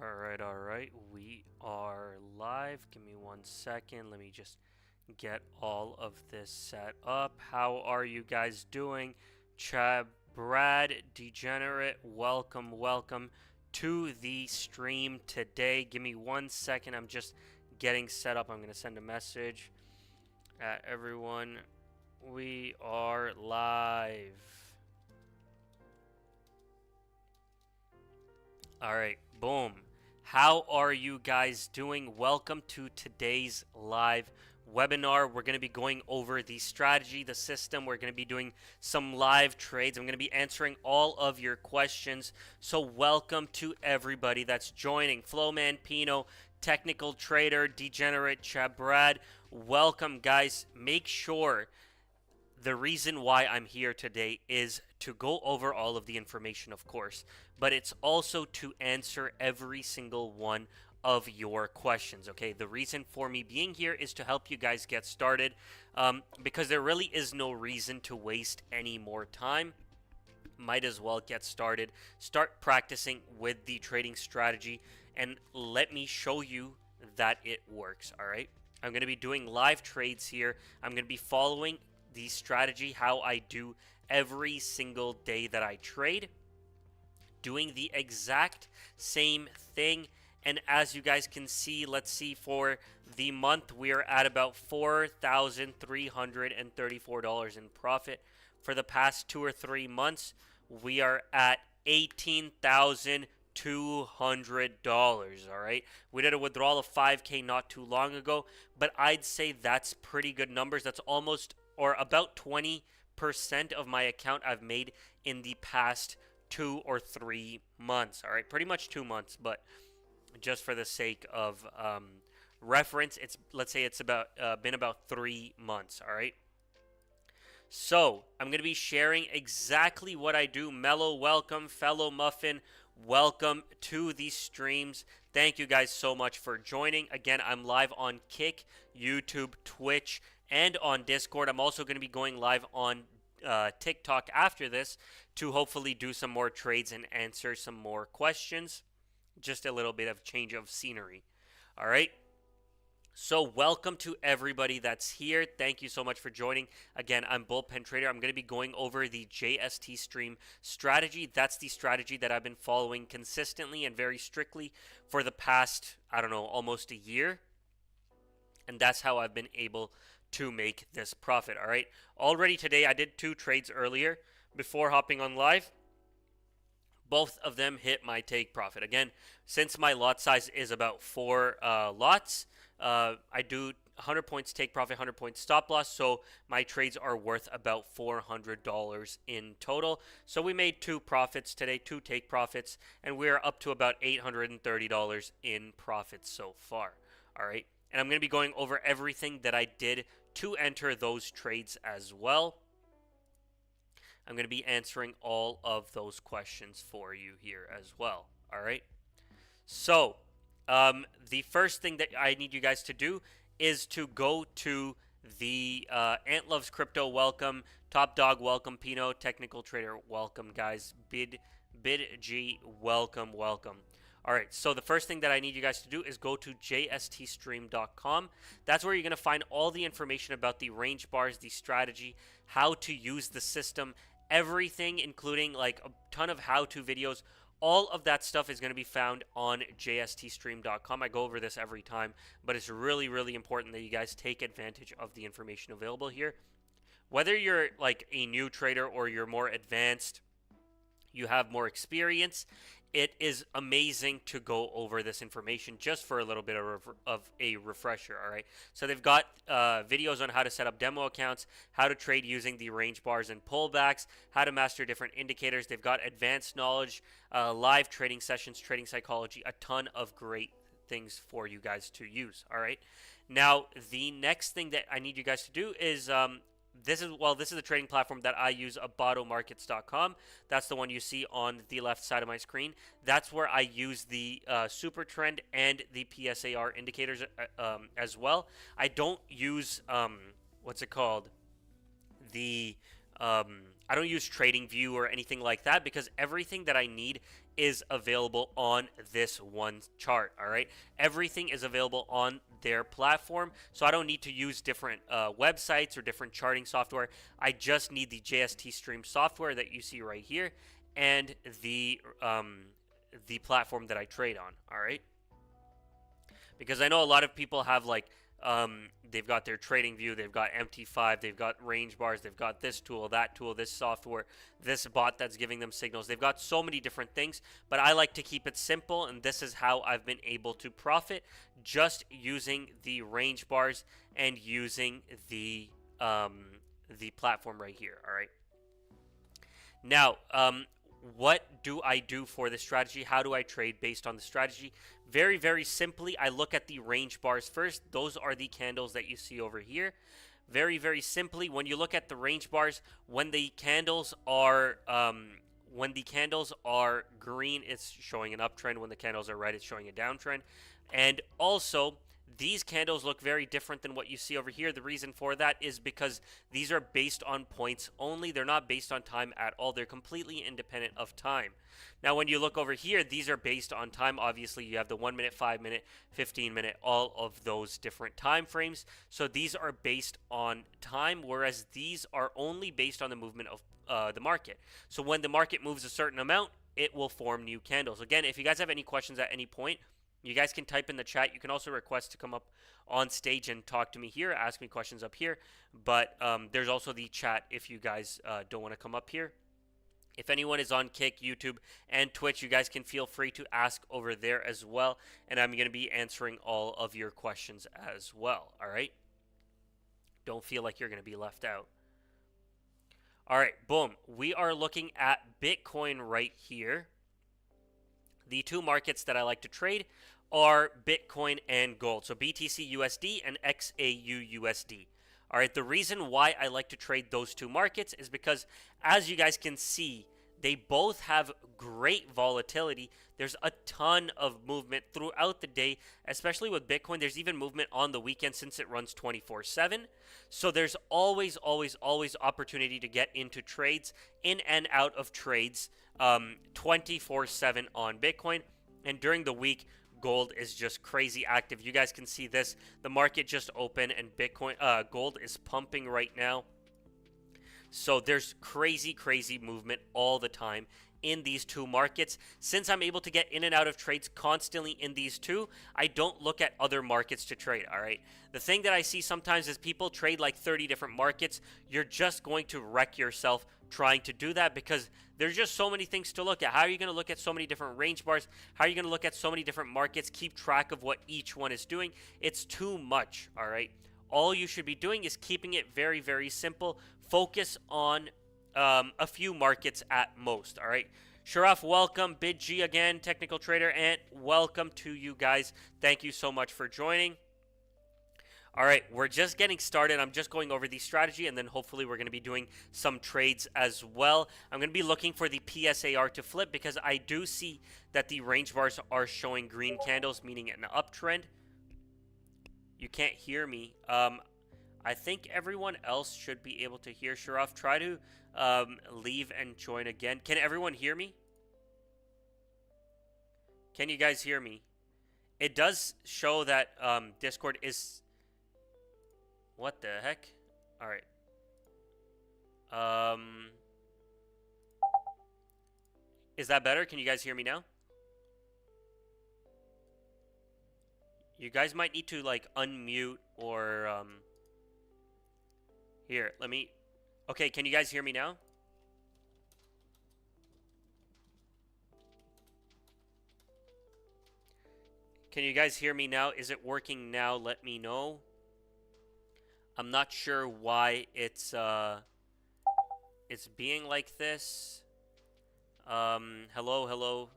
All right. We are live. Give me 1 second. Let me just get all of this set up. How are you guys doing? Brad, Degenerate, welcome to the stream today. Give me 1 second. I'm just getting set up. I'm going to send a message at everyone. We are live. All right, boom. How are you guys doing? Welcome to today's live webinar. We're going to be going over the strategy, the system. We're going to be doing some live trades. I'm going to be answering all of your questions. So welcome to everybody that's joining. Flowman, Pino, Technical Trader, Degenerate, Chabrad. Welcome, guys. Make sure the reason why I'm here today is to go over all of the information, of course, but it's also to answer every single one of your questions, okay? The reason for me being here is to help you guys get started because there really is no reason to waste any more time. Might as well get started. Start practicing with the trading strategy and let me show you that it works, all right? I'm going to be doing live trades here. I'm going to be following the strategy, how I do every single day that I trade, doing the exact same thing. And as you guys can see, let's see, for the month, we are at about $4,334 in profit. For the past 2 or 3 months, we are at $18,200. All right, we did a withdrawal of 5K not too long ago, but I'd say that's pretty good numbers. That's almost or about 20% of my account I've made in the past 2 or 3 months. All right, pretty much 2 months, but just for the sake of reference, let's say it's been about 3 months. All right. So I'm going to be sharing exactly what I do. Mellow, welcome. Fellow Muffin, welcome to these streams. Thank you guys so much for joining. Again, I'm live on Kick, YouTube, Twitch, and on Discord. I'm also going to be going live on TikTok after this to hopefully do some more trades and answer some more questions. Just a little bit of change of scenery. All right. So welcome to everybody that's here. Thank you so much for joining. Again, I'm Bullpen Trader. I'm going to be going over the JSTStream strategy. That's the strategy that I've been following consistently and very strictly for the past, I don't know, almost a year. And that's how I've been able to make this profit. All right. Already today, I did 2 trades earlier before hopping on live. Both of them hit my take profit. Again, since my lot size is about 4 lots, I do 100 points take profit, 100 points stop loss. So my trades are worth about $400 in total. So we made 2 profits today, 2 take profits, and we're up to about $830 in profits so far. All right. And I'm going to be going over everything that I did to enter those trades as well. I'm going to be answering all of those questions for you here as well. All right. So the first thing that I need you guys to do is to go to the Ant Loves Crypto, welcome. Top Dog, welcome. Pino, Technical Trader, welcome, guys. BidG, welcome. All right, so the first thing that I need you guys to do is go to JSTStream.com. That's where you're going to find all the information about the range bars, the strategy, how to use the system, everything, including like a ton of how-to videos. All of that stuff is going to be found on JSTStream.com. I go over this every time, but it's really, really important that you guys take advantage of the information available here. Whether you're like a new trader or you're more advanced, you have more experience, it is amazing to go over this information just for a little bit of a refresher, all right? So they've got videos on how to set up demo accounts, how to trade using the range bars and pullbacks, how to master different indicators. They've got advanced knowledge, live trading sessions, trading psychology, a ton of great things for you guys to use, all right? Now, the next thing that I need you guys to do is this is the trading platform that I use, AbbadoMarkets.com. That's the one you see on the left side of my screen. That's where I use the super trend and the PSAR indicators as well. I don't use I don't use TradingView or anything like that because everything that I need is available on this one chart. All right, everything is available on their platform, so I don't need to use different websites or different charting software. I just need the JSTStream software that you see right here and the platform that I trade on. All right, because I know a lot of people have like they've got their trading view, they've got MT5, they've got range bars, they've got this tool, that tool, this software, this bot that's giving them signals. They've got so many different things, but I like to keep it simple, and this is how I've been able to profit, just using the range bars and using the platform right here. All right. Now, what do I do for the strategy? How do I trade based on the strategy? Very, very simply, I look at the range bars first. Those are the candles that you see over here. Very, very simply, when you look at the range bars, when the candles are green, it's showing an uptrend. When the candles are red, it's showing a downtrend. And also, these candles look very different than what you see over here. The reason for that is because these are based on points only. They're not based on time at all. They're completely independent of time. Now, when you look over here, these are based on time. Obviously, you have the 1 minute, 5 minute, 15 minute, all of those different time frames. So these are based on time, whereas these are only based on the movement of the market. So when the market moves a certain amount, it will form new candles. Again, if you guys have any questions at any point, you guys can type in the chat. You can also request to come up on stage and talk to me here, ask me questions up here. But there's also the chat if you guys don't want to come up here. If anyone is on Kick, YouTube, and Twitch, you guys can feel free to ask over there as well. And I'm going to be answering all of your questions as well. All right? Don't feel like you're going to be left out. All right, boom. We are looking at Bitcoin right here. The two markets that I like to trade are Bitcoin and gold. So BTC USD and XAU USD. All right, the reason why I like to trade those two markets is because, as you guys can see, they both have great volatility. There's a ton of movement throughout the day, especially with Bitcoin. There's even movement on the weekend since it runs 24/7. So there's always, always, always opportunity to get into trades, in and out of trades, 24/7 on Bitcoin. And during the week, gold is just crazy active. You guys can see this. The market just opened and gold is pumping right now. So there's crazy, crazy movement all the time in these two markets. Since I'm able to get in and out of trades constantly in these two, I don't look at other markets to trade, all right? The thing that I see sometimes is people trade like 30 different markets. You're just going to wreck yourself trying to do that because there's just so many things to look at. How are you going to look at so many different range bars? How are you going to look at so many different markets? Keep track of what each one is doing. It's too much, all right? All you should be doing is keeping it very, very simple. Focus on a few markets at most, all right? Sharaf, welcome. Bid G again, technical trader, and welcome to you guys. Thank you so much for joining. All right, we're just getting started. I'm just going over the strategy, and then hopefully we're going to be doing some trades as well. I'm going to be looking for the PSAR to flip because I do see that the range bars are showing green candles, meaning an uptrend. You can't hear me. I think everyone else should be able to hear. Sharaf, try to leave and join again. Can everyone hear me? Can you guys hear me? It does show that Discord is... What the heck? All right. Is that better? Can you guys hear me now? You guys might need to like unmute or here, let me... Okay, can you guys hear me now? Can you guys hear me now? Is it working now? Let me know. I'm not sure why it's being like this. Hello, hello.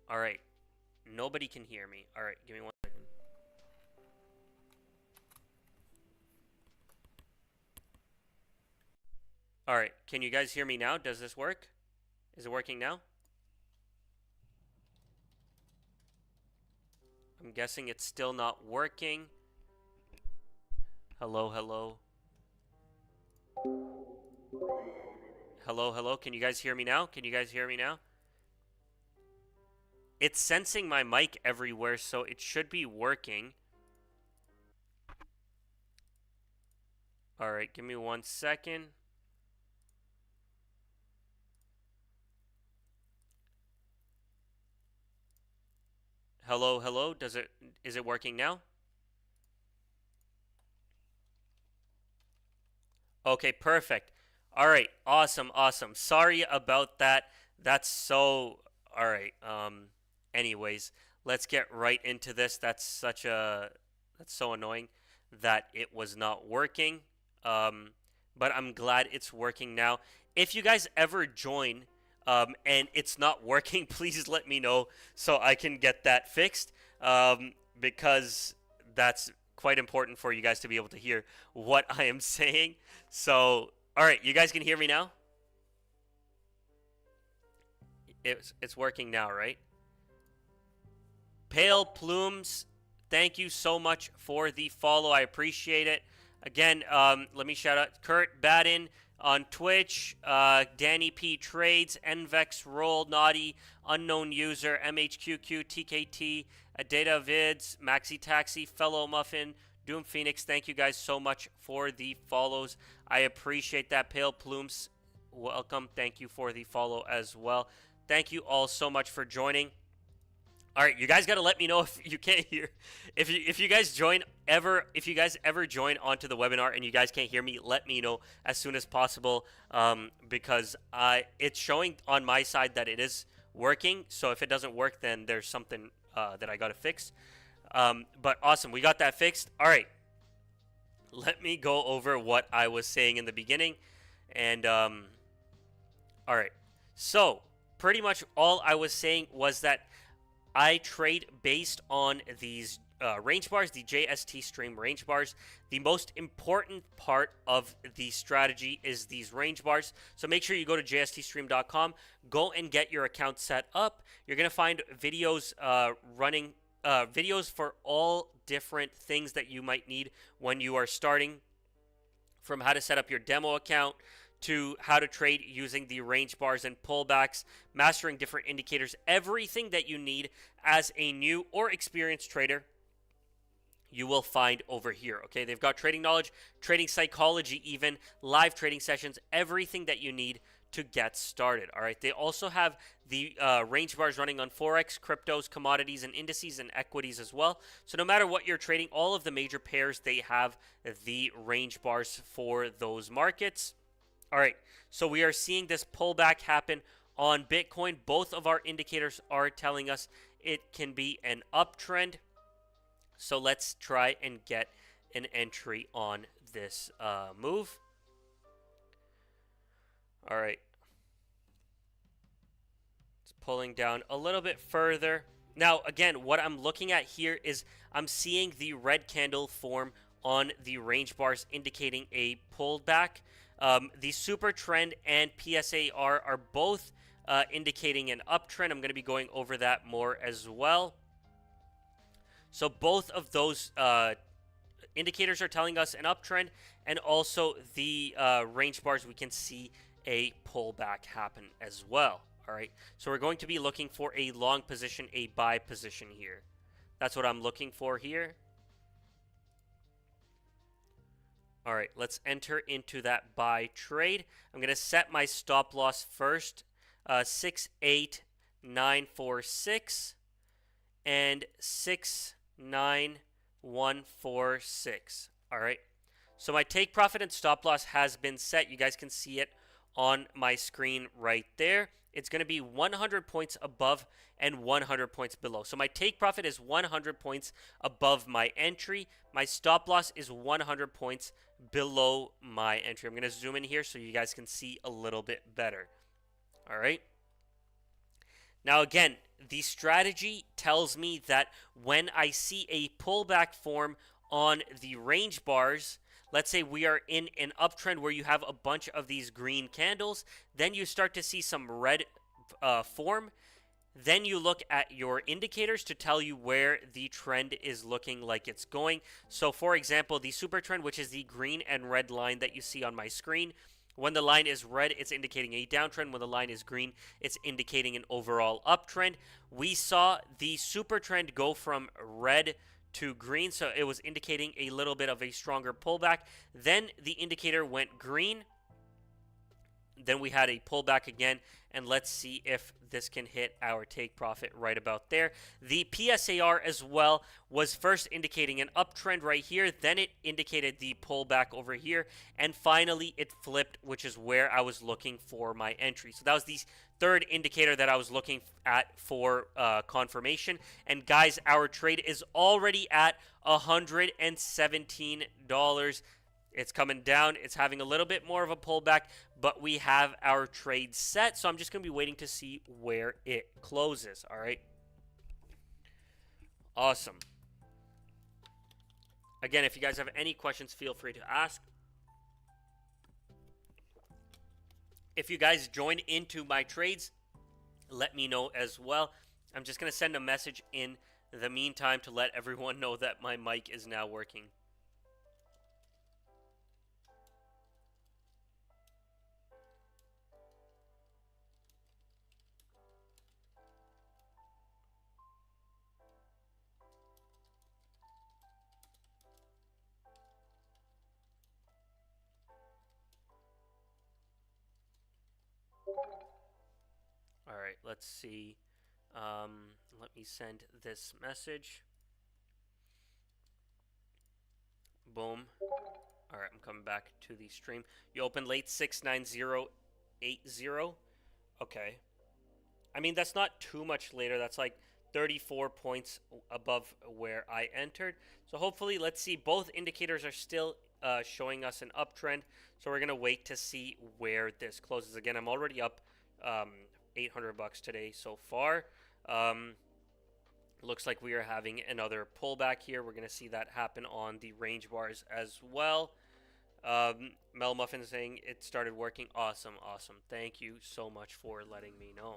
All right. Nobody can hear me. All right, give me 1 second. All right, can you guys hear me now? Does this work? Is it working now? I'm guessing it's still not working. Hello, hello. Hello, hello. Can you guys hear me now? Can you guys hear me now? It's sensing my mic everywhere, so it should be working. All right, give me 1 second. Hello, hello. Is it working now? Okay, perfect. All right, awesome, awesome. Sorry about that. That's so all right. Anyways, let's get right into this. That's so annoying that it was not working. Um, but I'm glad it's working now. If you guys ever join and it's not working, please let me know so I can get that fixed. Because that's quite important for you guys to be able to hear what I am saying. So, all right, you guys can hear me now? It's working now, right? Pale Plumes, thank you so much for the follow. I appreciate it. Again, let me shout out Kurt Baden on Twitch, Danny P Trades, Nvex Roll, Naughty, Unknown User, MHQQ, TKT, Data Vids, Maxi Taxi, Fellow Muffin, Doom Phoenix. Thank you guys so much for the follows. I appreciate that. Pale Plumes, welcome. Thank you for the follow as well. Thank you all so much for joining. All right, you guys got to let me know if you can't hear. If you guys ever join onto the webinar and you guys can't hear me, let me know as soon as possible, because it's showing on my side that it is working. So if it doesn't work, then there's something that I got to fix. But awesome, we got that fixed. All right, let me go over what I was saying in the beginning, and all right. So pretty much all I was saying was that I trade based on these range bars, the JSTStream range bars. The most important part of the strategy is these range bars. So make sure you go to JSTStream.com, go and get your account set up. You're going to find videos running, videos for all different things that you might need when you are starting, from how to set up your demo account, to how to trade using the range bars and pullbacks, mastering different indicators, everything that you need as a new or experienced trader, you will find over here. Okay, they've got trading knowledge, trading psychology, even live trading sessions, everything that you need to get started. All right, they also have the range bars running on Forex, cryptos, commodities, and indices and equities as well. So no matter what you're trading, all of the major pairs, they have the range bars for those markets. All right, so we are seeing this pullback happen on Bitcoin. Both of our indicators are telling us it can be an uptrend. So let's try and get an entry on this move. All right. It's pulling down a little bit further. Now, again, what I'm looking at here is I'm seeing the red candle form on the range bars indicating a pullback. The super trend and PSAR are both indicating an uptrend. I'm going to be going over that more as well. So both of those indicators are telling us an uptrend, and also the range bars, we can see a pullback happen as well. All right, so we're going to be looking for a long position, a buy position here. That's what I'm looking for here. All right, let's enter into that buy trade. I'm going to set my stop loss first, 68946 and 69146. All right, so my take profit and stop loss has been set. You guys can see it on my screen right there. It's going to be 100 points above and 100 points below. So my take profit is 100 points above my entry. My stop loss is 100 points below my entry. I'm going to zoom in here so you guys can see a little bit better. All right. Now, again, the strategy tells me that when I see a pullback form on the range bars, let's say we are in an uptrend where you have a bunch of these green candles, then you start to see some red form. Then you look at your indicators to tell you where the trend is looking like it's going. So, for example, the super trend, which is the green and red line that you see on my screen, When the line is red, it's indicating a downtrend. When the line is green, it's indicating an overall uptrend. We saw the super trend go from red to green, so it was indicating a little bit of a stronger pullback. Then the indicator went green. Then we had a pullback again, and let's see if this can hit our take profit right about there. The PSAR as well was first indicating an uptrend right here, then it indicated the pullback over here, and finally it flipped, which is where I was looking for my entry. So that was the third indicator that I was looking at for confirmation. And guys, our trade is already at $117. It's coming down. It's having a little bit more of a pullback, but we have our trade set. So I'm just going to be waiting to see where it closes. All right. Awesome. Again, if you guys have any questions, feel free to ask. If you guys join into my trades, let me know as well. I'm just going to send a message in the meantime to let everyone know that my mic is now working. All right, let's see. Let me send this message. Boom. All right, I'm coming back to the stream. You opened late 69080. Okay. I mean, that's not too much later. That's like 34 points above where I entered. So hopefully, let's see. Both indicators are still showing us an uptrend. So we're going to wait to see where this closes. Again, I'm already up $800 today so far. Looks like we are having another pullback here. We're going to see that happen on the range bars as well. Mel Muffin saying it started working. Awesome, awesome. Thank you so much for letting me know.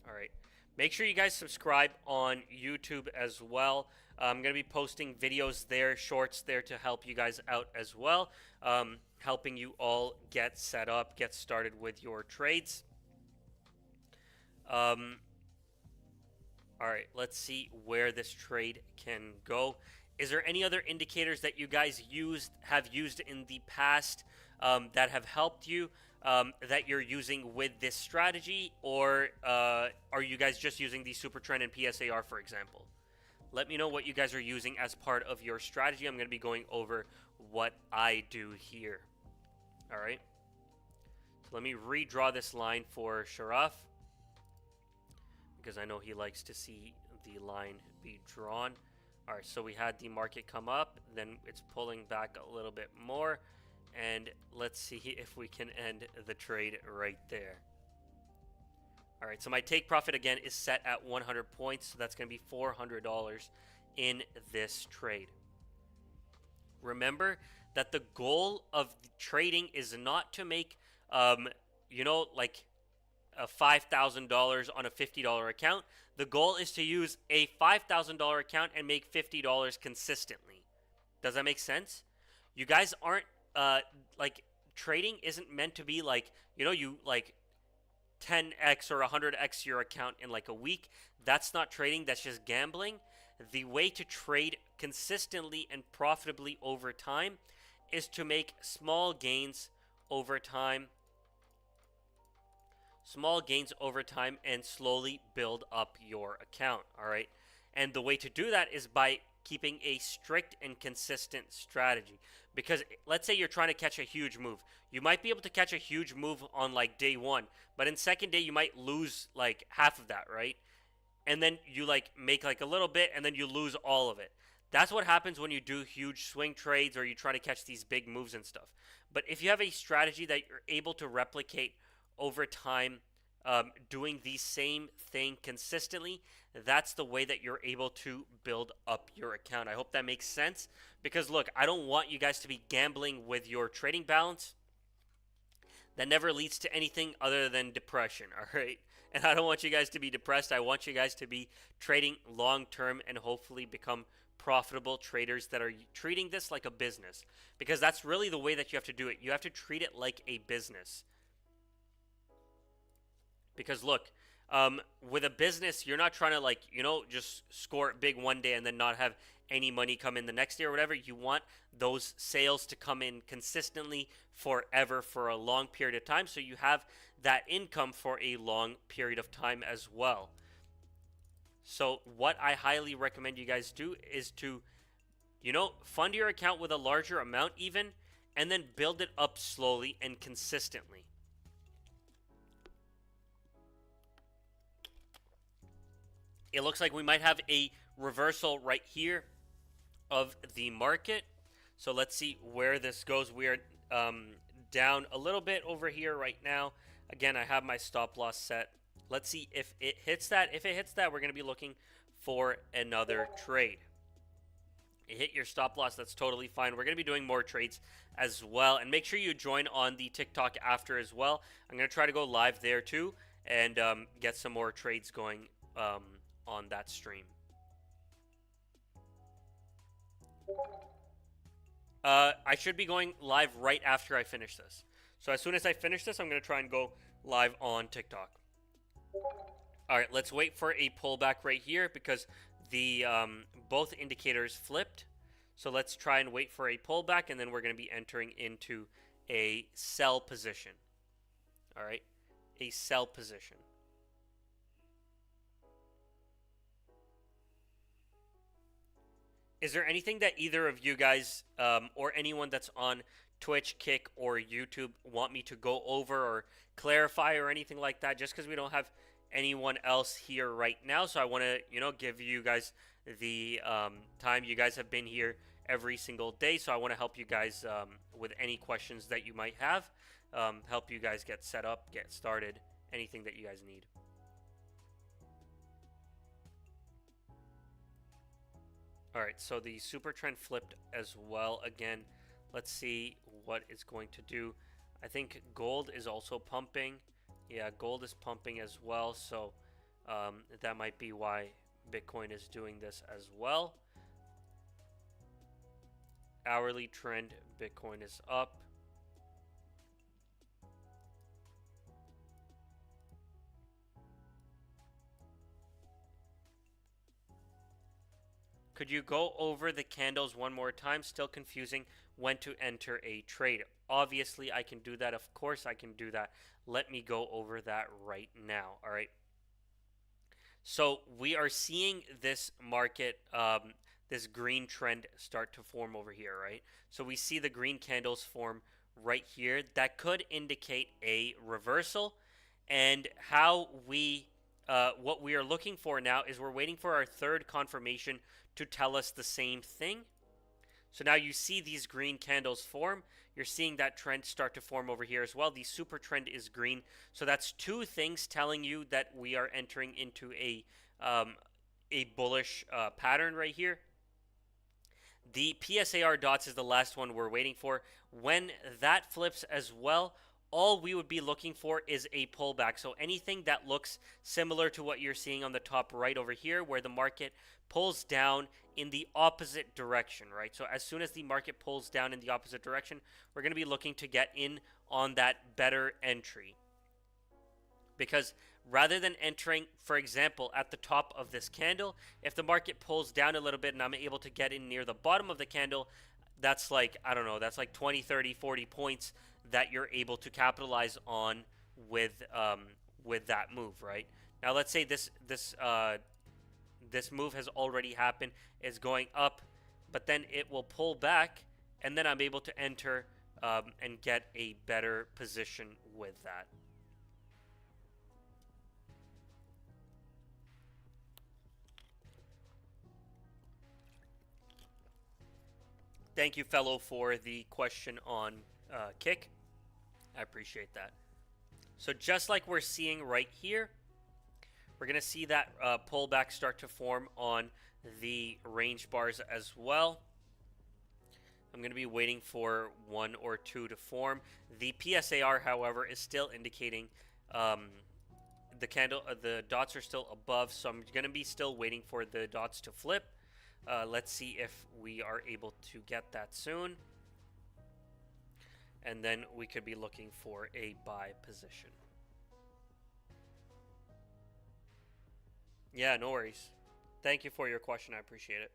All right. Make sure you guys subscribe on YouTube as well. I'm going to be posting videos there, shorts there to help you guys out as well. Helping you all get set up, get started with your trades. All right, let's see where this trade can go. Is there any other indicators that you guys have used in the past that have helped you, that you're using with this strategy, or are you guys just using the super trend and PSAR, for example? Let me know what you guys are using as part of your strategy. I'm going to be going over what I do here. All right. So let me redraw this line for Sharaf, because I know he likes to see the line be drawn. All right, so we had the market come up, then it's pulling back a little bit more, and let's see if we can end the trade right there. All right, so my take profit again is set at 100 points, so that's going to be $400 in this trade. Remember that the goal of trading is not to make, like $5,000 on a $50 account. The goal is to use a $5,000 account and make $50 consistently. Does that make sense? You guys aren't trading isn't meant to be like, you like 10x or 100x your account in like a week. That's not trading, that's just gambling. The way to trade consistently and profitably over time is to make small gains over time. Small gains over time and slowly build up your account, all right? And the way to do that is by keeping a strict and consistent strategy. Because let's say you're trying to catch a huge move. You might be able to catch a huge move on like day one, but in second day you might lose like half of that, right? And then you like make like a little bit and then you lose all of it. That's what happens when you do huge swing trades or you try to catch these big moves and stuff. But if you have a strategy that you're able to replicate over time, doing the same thing consistently, that's the way that you're able to build up your account. I hope that makes sense, because look, I don't want you guys to be gambling with your trading balance. That never leads to anything other than depression, all right? And I don't want you guys to be depressed. I want you guys to be trading long term and hopefully become profitable traders that are treating this like a business, because that's really the way that you have to do it. You have to treat it like a business. Because look, with a business, you're not trying to, like, just score it big one day and then not have any money come in the next day or whatever. You want those sales to come in consistently forever for a long period of time, so you have that income for a long period of time as well. So what I highly recommend you guys do is to, fund your account with a larger amount even, and then build it up slowly and consistently. It looks like we might have a reversal right here of the market. So let's see where this goes. We are down a little bit over here right now. Again, I have my stop loss set. Let's see if it hits that. If it hits that, we're going to be looking for another trade. It hit your stop loss. That's totally fine. We're going to be doing more trades as well. And make sure you join on the TikTok after as well. I'm going to try to go live there too and get some more trades going on that stream. I should be going live right after I finish this. So as soon as I finish this, I'm going to try and go live on TikTok. All right, let's wait for a pullback right here because the both indicators flipped. So let's try and wait for a pullback, and then we're going to be entering into a sell position. All right, a sell position. Is there anything that either of you guys or anyone that's on Twitch, Kick, or YouTube want me to go over or clarify or anything like that? Just because we don't have anyone else here right now, so I want to, give you guys the time. You guys have been here every single day, so I want to help you guys with any questions that you might have, help you guys get set up, get started, anything that you guys need. All right, so the super trend flipped as well. Again, let's see what it's going to do. I think gold is also pumping. Yeah, gold is pumping as well, so that might be why Bitcoin is doing this as well. Hourly trend, Bitcoin is up. Could you go over the candles one more time? Still confusing when to enter a trade. Obviously, I can do that. Of course, I can do that. Let me go over that right now. All right. So we are seeing this market, this green trend start to form over here, right? So we see the green candles form right here. That could indicate a reversal. And how we, what we are looking for now is we're waiting for our third confirmation to tell us the same thing. So now you see these green candles form. You're seeing that trend start to form over here as well. The super trend is green. So that's two things telling you that we are entering into a bullish pattern right here. The PSAR dots is the last one we're waiting for. When that flips as well, all we would be looking for is a pullback. So anything that looks similar to what you're seeing on the top right over here, where the market pulls down in the opposite direction, right? So as soon as the market pulls down in the opposite direction, we're going to be looking to get in on that better entry. Because rather than entering, for example, at the top of this candle, if the market pulls down a little bit and I'm able to get in near the bottom of the candle, that's like, I don't know, that's like 20, 30, 40 points that you're able to capitalize on with that move, right? Now let's say this move has already happened, it's going up, but then it will pull back, and then I'm able to enter and get a better position with that. Thank you, fellow, for the question on Kick. I appreciate that. So just like we're seeing right here, we're going to see that pullback start to form on the range bars as well. I'm going to be waiting for one or two to form. The PSAR, however, is still indicating the dots are still above, so I'm going to be still waiting for the dots to flip. Let's see if we are able to get that soon. And then we could be looking for a buy position. Yeah, no worries. Thank you for your question. I appreciate it.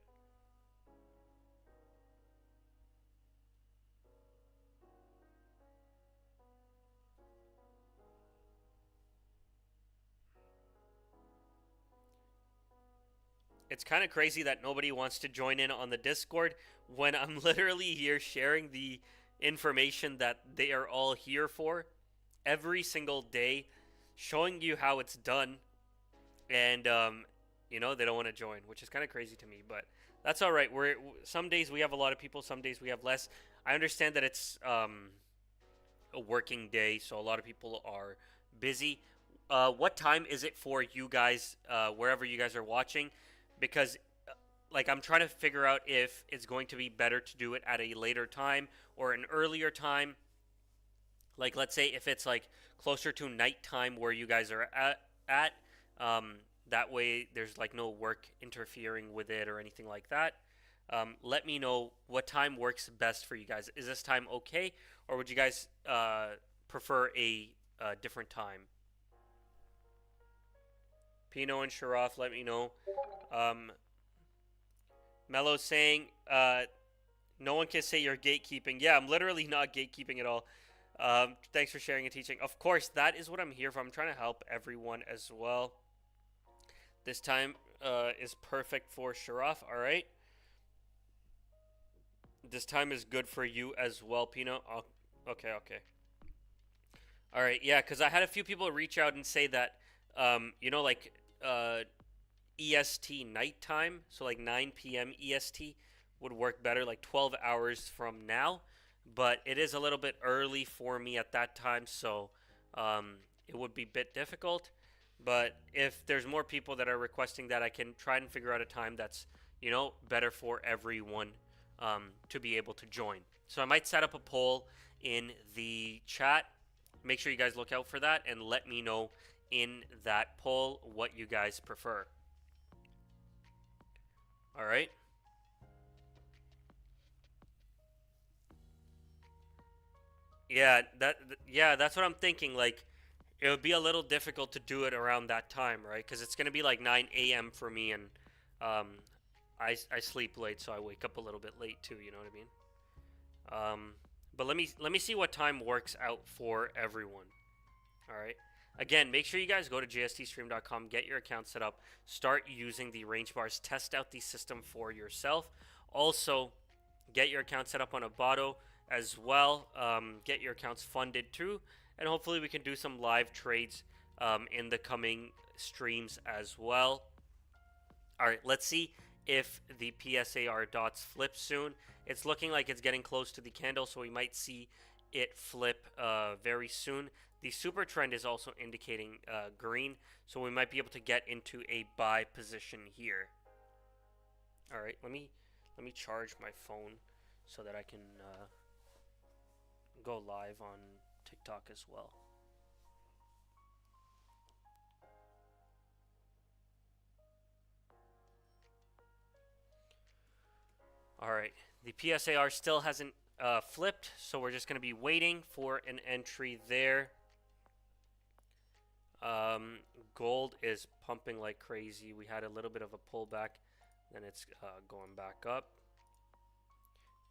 It's kind of crazy that nobody wants to join in on the Discord when I'm literally here sharing the information that they are all here for every single day, showing you how it's done, and they don't want to join, which is kind of crazy to me. But that's all right. We're some days we have a lot of people, some days we have less. I understand that it's a working day, so a lot of people are busy. What time is it for you guys, wherever you guys are watching? Because like I'm trying to figure out if it's going to be better to do it at a later time or an earlier time. Like let's say if it's like closer to nighttime where you guys are at um, that way there's like no work interfering with it or anything like that. Let me know what time works best for you guys. Is this time okay, or would you guys prefer a different time? Pino and Sharaf, let me know. Um, Mello's saying, no one can say you're gatekeeping. Yeah, I'm literally not gatekeeping at all. Thanks for sharing and teaching. Of course, that is what I'm here for. I'm trying to help everyone as well. This time is perfect for Sharaf. All right. This time is good for you as well, Pino. Oh, okay, okay. All right, yeah, because I had a few people reach out and say that, like EST nighttime, so like 9 p.m. EST would work better, like 12 hours from now. But it is a little bit early for me at that time, so it would be a bit difficult. But if there's more people that are requesting that, I can try and figure out a time that's, better for everyone to be able to join. So I might set up a poll in the chat. Make sure you guys look out for that and let me know in that poll what you guys prefer. All right. Yeah, that's what I'm thinking. Like, it would be a little difficult to do it around that time, right? Because it's gonna be like 9 a.m. for me, and um, I sleep late, so I wake up a little bit late too. You know what I mean? But let me see what time works out for everyone. All right. Again, make sure you guys go to JSTStream.com, get your account set up, start using the range bars, test out the system for yourself. Also, get your account set up on Abbado as well. Get your accounts funded too, and hopefully we can do some live trades in the coming streams as well. All right, let's see if the PSAR dots flip soon. It's looking like it's getting close to the candle, so we might see it flip very soon. The super trend is also indicating green, so we might be able to get into a buy position here. All right, let me charge my phone so that I can go live on TikTok as well. All right, the PSAR still hasn't flipped, so we're just going to be waiting for an entry there. Gold is pumping like crazy. We had a little bit of a pullback, then it's going back up.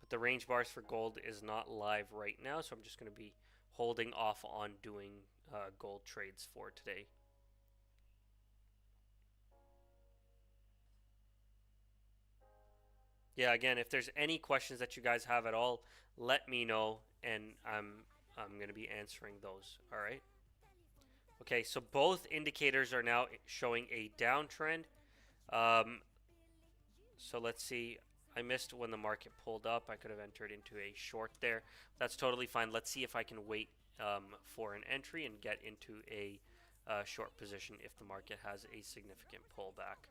But the range bars for gold is not live right now, so I'm just going to be holding off on doing gold trades for today. Yeah, again, if there's any questions that you guys have at all, let me know, and I'm going to be answering those. All right. Okay, so both indicators are now showing a downtrend. So let's see. I missed when the market pulled up. I could have entered into a short there. That's totally fine. Let's see if I can wait for an entry and get into a short position if the market has a significant pullback.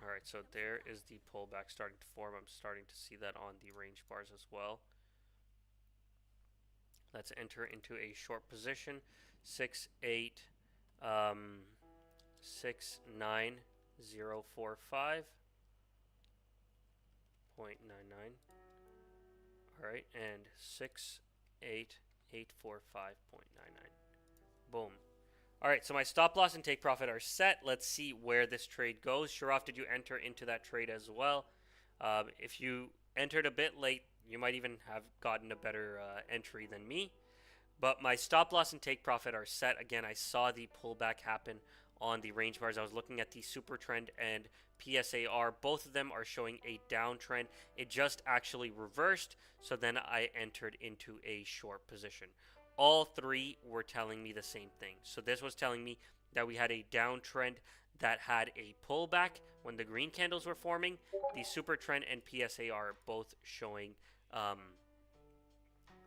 All right, so there is the pullback starting to form. I'm starting to see that on the range bars as well. Let's enter into a short position. 6, 8, 69045.99. All right, and 68845.99. Boom. All right, so my stop loss and take profit are set. Let's see where this trade goes. Sharaf, did you enter into that trade as well? If you entered a bit late, you might even have gotten a better entry than me. But my stop loss and take profit are set. Again, I saw the pullback happen on the range bars. I was looking at the super trend and PSAR. Both of them are showing a downtrend. It just actually reversed. So then I entered into a short position. All three were telling me the same thing. So this was telling me that we had a downtrend that had a pullback when the green candles were forming. The super trend and PSAR both showing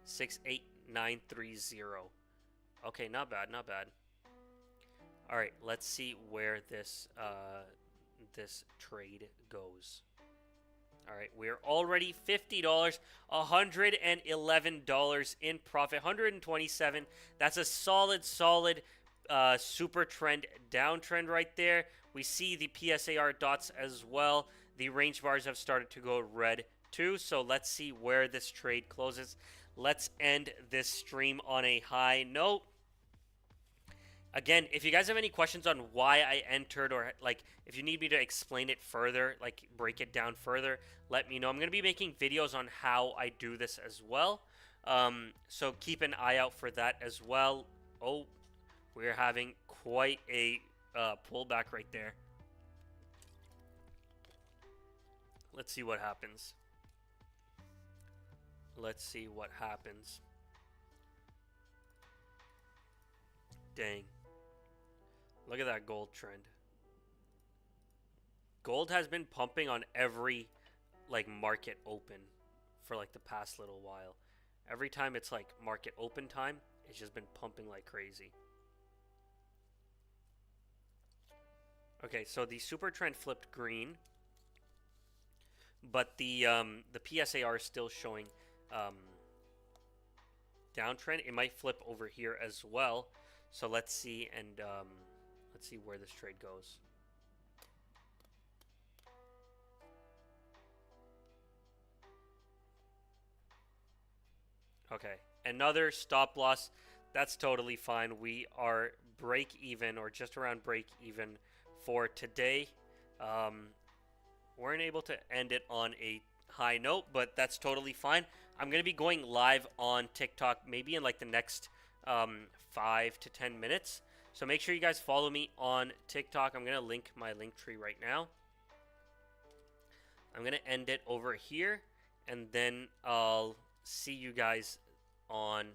68930. Okay, not bad, not bad. All right, let's see where this this trade goes. All right, we're already $50, $111 in profit, 127. That's a solid super trend downtrend right there. We see the PSAR dots as well. The range bars have started to go red too. So let's see where this trade closes. Let's end this stream on a high note. Again, if you guys have any questions on why I entered, or like if you need me to explain it further, like break it down further, let me know. I'm going to be making videos on how I do this as well. So keep an eye out for that as well. Oh, we're having quite a pullback right there. Let's see what happens. Let's see what happens. Dang. Look at that gold trend. Gold has been pumping on every like market open for like the past little while. Every time it's like market open time, it's just been pumping like crazy. Okay, so the super trend flipped green, but the PSAR is still showing downtrend. It might flip over here as well. So let's see, and let's see where this trade goes. Okay, another stop loss. That's totally fine. We are break even, or just around break even for today. Weren't able to end it on a high note, but that's totally fine. I'm going to be going live on TikTok maybe in like the next 5 to 10 minutes. So make sure you guys follow me on TikTok. I'm going to link my link tree right now. I'm going to end it over here, and then I'll see you guys on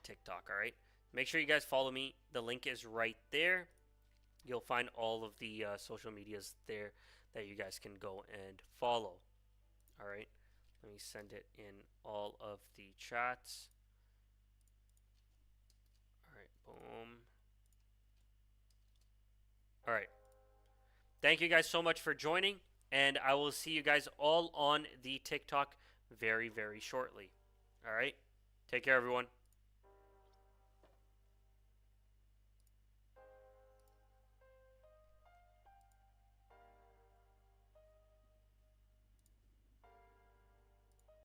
TikTok, all right? Make sure you guys follow me. The link is right there. You'll find all of the social medias there that you guys can go and follow. All right, let me send it in all of the chats. All right, boom. All right. Thank you guys so much for joining, and I will see you guys all on the TikTok very, very shortly. All right, take care, everyone.